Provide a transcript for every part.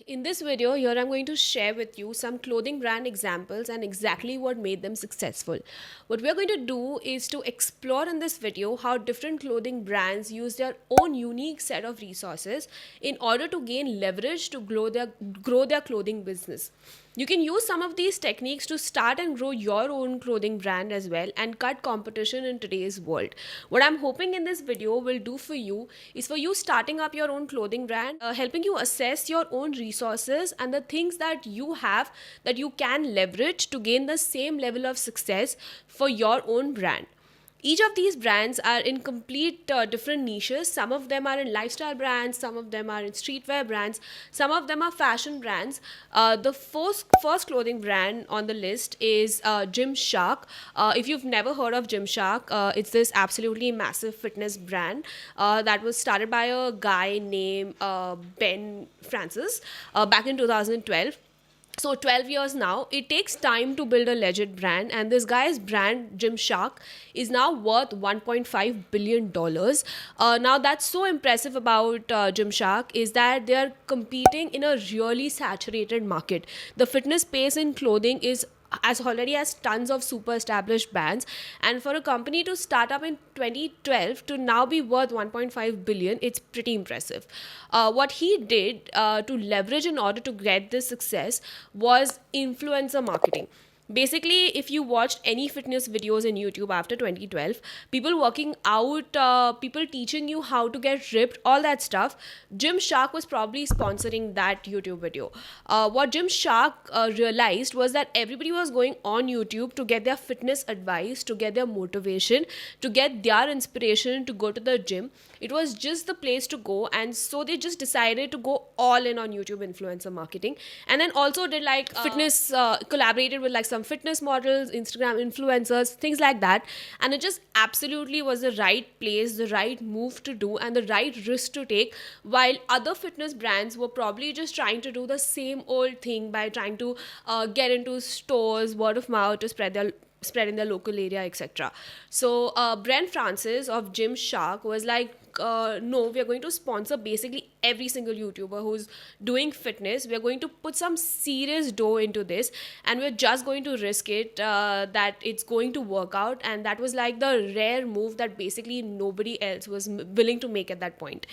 In this video, here I'm going to share with you some clothing brand examples and exactly what made them successful. What we're going to do is to explore in this video how different clothing brands use their own unique set of resources in order to gain leverage to grow their clothing business. You can use some of these techniques to start and grow your own clothing brand as well and cut competition in today's world. What I'm hoping in this video will do for you is for you starting up your own clothing brand, helping you assess your own resources and the things that you have that you can leverage to gain the same level of success for your own brand. Each of these brands are in complete different niches. Some of them are in lifestyle brands, some of them are in streetwear brands, some of them are fashion brands. The first clothing brand on the list is Gymshark. If you've never heard of Gymshark, it's this absolutely massive fitness brand that was started by a guy named Ben Francis back in 2012. So 12 years now. It takes time to build a legit brand, and this guy's brand Gymshark is now worth $1.5 billion. Now that's so impressive about Gymshark is that they are competing in a really saturated market. The fitness space in clothing is as already has tons of super established brands, and for a company to start up in 2012 to now be worth 1.5 billion, it's pretty impressive. What he did to leverage in order to get this success was influencer marketing. Basically, if you watched any fitness videos in YouTube after 2012, people working out, people teaching you how to get ripped, all that stuff, Gymshark was probably sponsoring that YouTube video. What Gymshark realized was that everybody was going on YouTube to get their fitness advice, to get their motivation, to get their inspiration to go to the gym. It was just the place to go, and so they just decided to go all in on YouTube influencer marketing, and then also did like fitness, collaborated with like some fitness models, Instagram influencers, things like that. And it just absolutely was the right place, the right move to do, and the right risk to take, while other fitness brands were probably just trying to do the same old thing by trying to get into stores, word of mouth, to spread in their local area, etc. So Brent Francis of Gymshark was like, no, we are going to sponsor basically every single YouTuber who's doing fitness. We're going to put some serious dough into this, and we're just going to risk it that it's going to work out. And that was like the rare move that basically nobody else was willing to make at that point.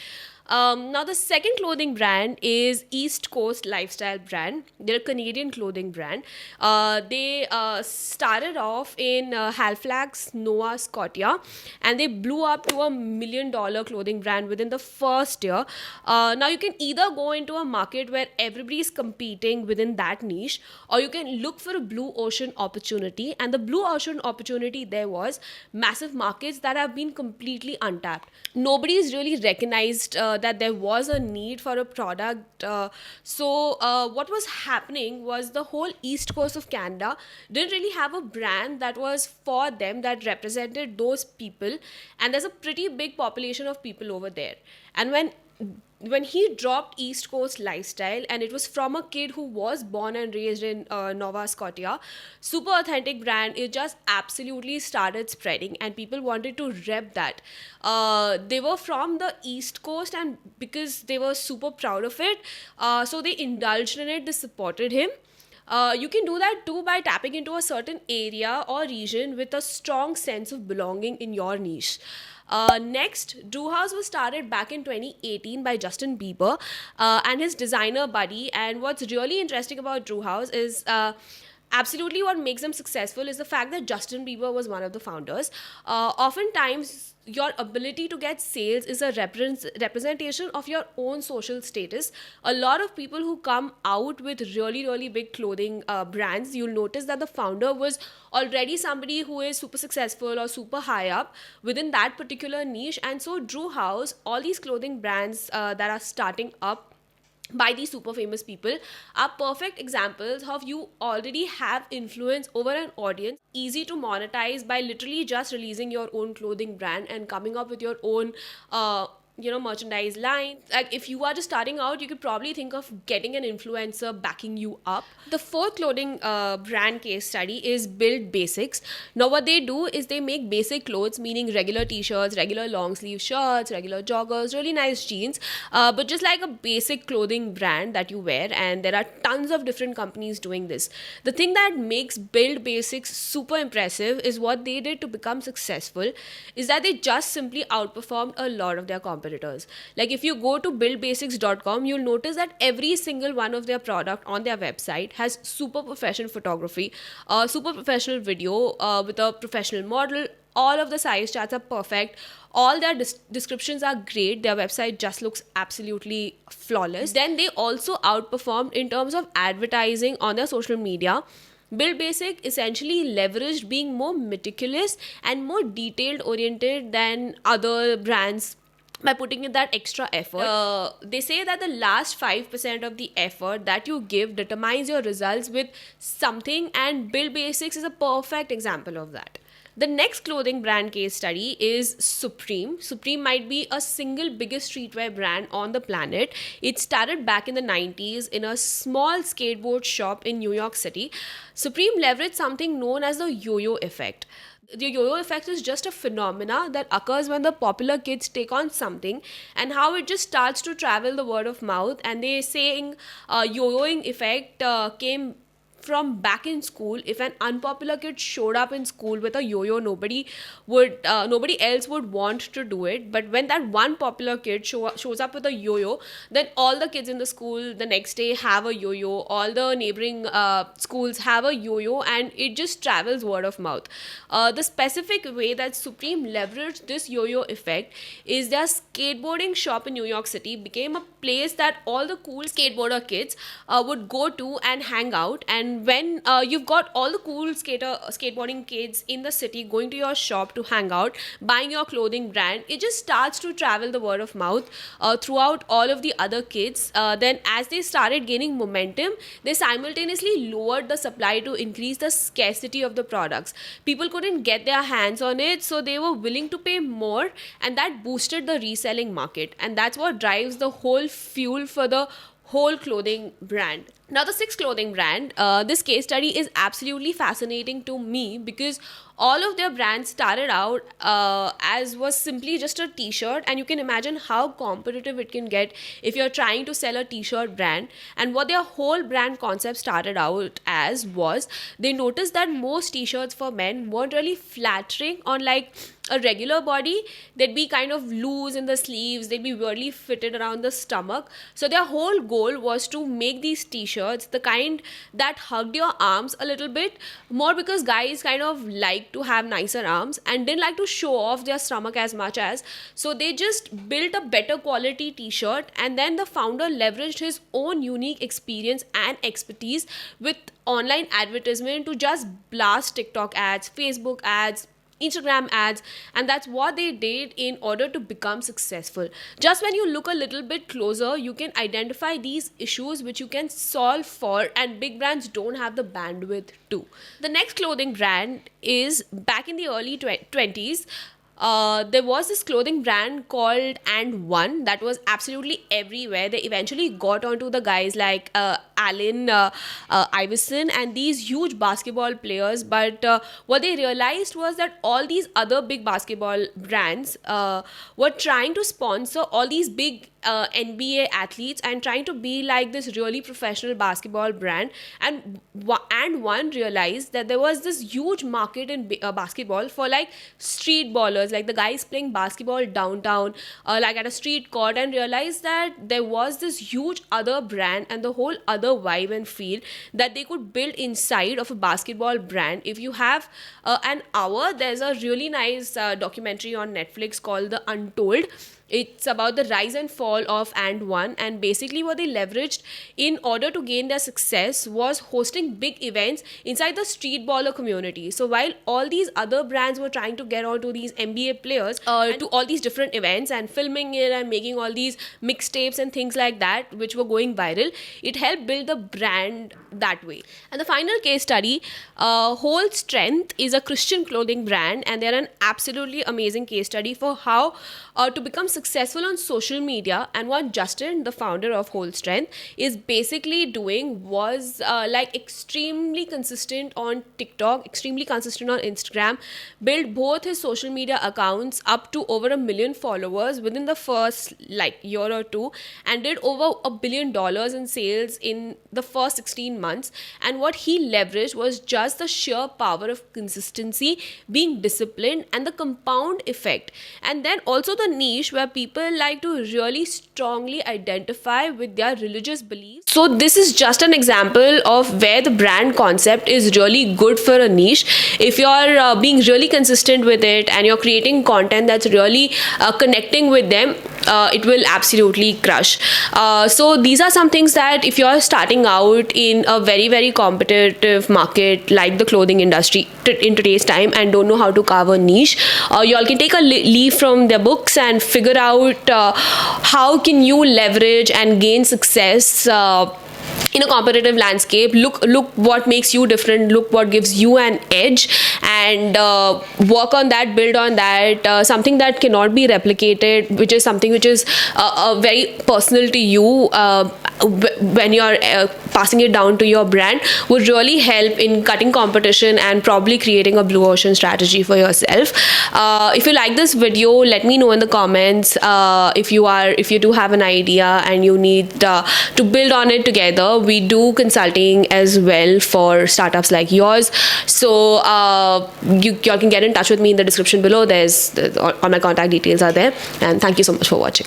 Now, the second clothing brand is East Coast Lifestyle brand. They're a Canadian clothing brand. They started off in Halifax, Nova Scotia, and they blew up to $1 million clothing brand within the first year. Now, you can either go into a market where everybody is competing within that niche, or you can look for a blue ocean opportunity. And the blue ocean opportunity there was massive markets that have been completely untapped. Nobody's really recognized that there was a need for a product. So what was happening was the whole east coast of Canada didn't really have a brand that was for them, that represented those people. And there's a pretty big population of people over there. And when he dropped East Coast Lifestyle, and it was from a kid who was born and raised in Nova Scotia, super authentic brand, it just absolutely started spreading, and people wanted to rep that. They were from the East Coast, and because they were super proud of it, so they indulged in it, they supported him. You can do that too by tapping into a certain area or region with a strong sense of belonging in your niche. Next, Drew House was started back in 2018 by Justin Bieber and his designer buddy. And what's really interesting about Drew House is absolutely what makes them successful is the fact that Justin Bieber was one of the founders. Oftentimes, your ability to get sales is a representation of your own social status. A lot of people who come out with really, really big clothing brands, you'll notice that the founder was already somebody who is super successful or super high up within that particular niche. And so, Drew House, all these clothing brands that are starting up by these super famous people are perfect examples of you already have influence over an audience, easy to monetize by literally just releasing your own clothing brand and coming up with your own merchandise line. Like if you are just starting out, you could probably think of getting an influencer backing you up. The fourth clothing brand case study is Build Basics. Now what they do is they make basic clothes, meaning regular t-shirts, regular long sleeve shirts, regular joggers, really nice jeans, but just like a basic clothing brand that you wear. And there are tons of different companies doing this. The thing that makes Build Basics super impressive is what they did to become successful is that they just simply outperformed a lot of their competitors. Like if you go to buildbasics.com, you'll notice that every single one of their product on their website has super professional photography, super professional video with a professional model. All of the size charts are perfect. All their descriptions are great. Their website just looks absolutely flawless. Then they also outperformed in terms of advertising on their social media. Build Basic essentially leveraged being more meticulous and more detailed oriented than other brands by putting in that extra effort. They say that the last 5% of the effort that you give determines your results with something, and Build Basics is a perfect example of that. The next clothing brand case study is Supreme. Supreme might be a single biggest streetwear brand on the planet. It started back in the 90s in a small skateboard shop in New York City. Supreme leveraged something known as the yo-yo effect. The yo-yo effect is just a phenomena that occurs when the popular kids take on something and how it just starts to travel the word of mouth. And they saying yo-yoing effect came from back in school. If an unpopular kid showed up in school with a yo-yo, nobody else would want to do it. But when that one popular kid shows up with a yo-yo, then all the kids in the school the next day have a yo-yo. All the neighboring schools have a yo-yo, and it just travels word of mouth. The specific way that Supreme leveraged this yo-yo effect is their skateboarding shop in New York City became a place that all the cool skateboarder kids would go to and hang out. And when you've got all the cool skateboarding kids in the city going to your shop to hang out, buying your clothing brand, it just starts to travel the word of mouth throughout all of the other kids. Then as they started gaining momentum, they simultaneously lowered the supply to increase the scarcity of the products. People couldn't get their hands on it, so they were willing to pay more, and that boosted the reselling market. And that's what drives the whole fuel for the whole clothing brand. Now, the sixth clothing brand, this case study is absolutely fascinating to me because all of their brands started out as was simply just a t-shirt, and you can imagine how competitive it can get if you're trying to sell a t-shirt brand. And what their whole brand concept started out as was they noticed that most t-shirts for men weren't really flattering on like a regular body. They'd be kind of loose in the sleeves, they'd be weirdly fitted around the stomach. So their whole goal was to make these t-shirts the kind that hugged your arms a little bit more, because guys kind of like to have nicer arms and didn't like to show off their stomach as much as. So they just built a better quality t-shirt, and then the founder leveraged his own unique experience and expertise with online advertisement to just blast TikTok ads, Facebook ads, Instagram ads, and that's what they did in order to become successful. Just when you look a little bit closer, you can identify these issues which you can solve for, and big brands don't have the bandwidth to. The next clothing brand is back in the early 20s. There was this clothing brand called AndOne that was absolutely everywhere. They eventually got onto the guys like Allen Iverson and these huge basketball players. But what they realized was that all these other big basketball brands were trying to sponsor all these big NBA athletes and trying to be like this really professional basketball brand. And one realized that there was this huge market in basketball for like street ballers, like the guys playing basketball downtown, like at a street court, and realized that there was this huge other brand and the whole other vibe and feel that they could build inside of a basketball brand. If you have an hour, there's a really nice documentary on Netflix called The Untold. It's about the rise and fall of AndOne, and basically what they leveraged in order to gain their success was hosting big events inside the street baller community. So while all these other brands were trying to get onto these NBA players to all these different events and filming it and making all these mixtapes and things like that, which were going viral, it helped build the brand that way. And the final case study, Whole Strength, is a Christian clothing brand, and they're an absolutely amazing case study for how to become successful successful on social media, and what Justin, the founder of Whole Strength, is basically doing was like extremely consistent on TikTok, extremely consistent on Instagram, built both his social media accounts up to over 1 million followers within the first like year or two, and did over $1 billion in sales in the first 16 months. And what he leveraged was just the sheer power of consistency, being disciplined, and the compound effect. And then also the niche where people like to really strongly identify with their religious beliefs. So this is just an example of where the brand concept is really good for a niche. If you're being really consistent with it and you're creating content that's really connecting with them, it will absolutely crush. So these are some things that if you're starting out in a very, very competitive market like the clothing industry in today's time and don't know how to carve a niche, you all can take a leaf from their books and figure out how can you leverage and gain success in a competitive landscape. Look what makes you different, look what gives you an edge, and work on that, build on that. Something that cannot be replicated, which is something which is very personal to you, when you're passing it down to your brand, would really help in cutting competition and probably creating a blue ocean strategy for yourself. If you like this video, let me know in the comments. If you do have an idea and you need to build on it together, we do consulting as well for startups like yours. So you can get in touch with me in the description below. There's all my contact details are there. And thank you so much for watching.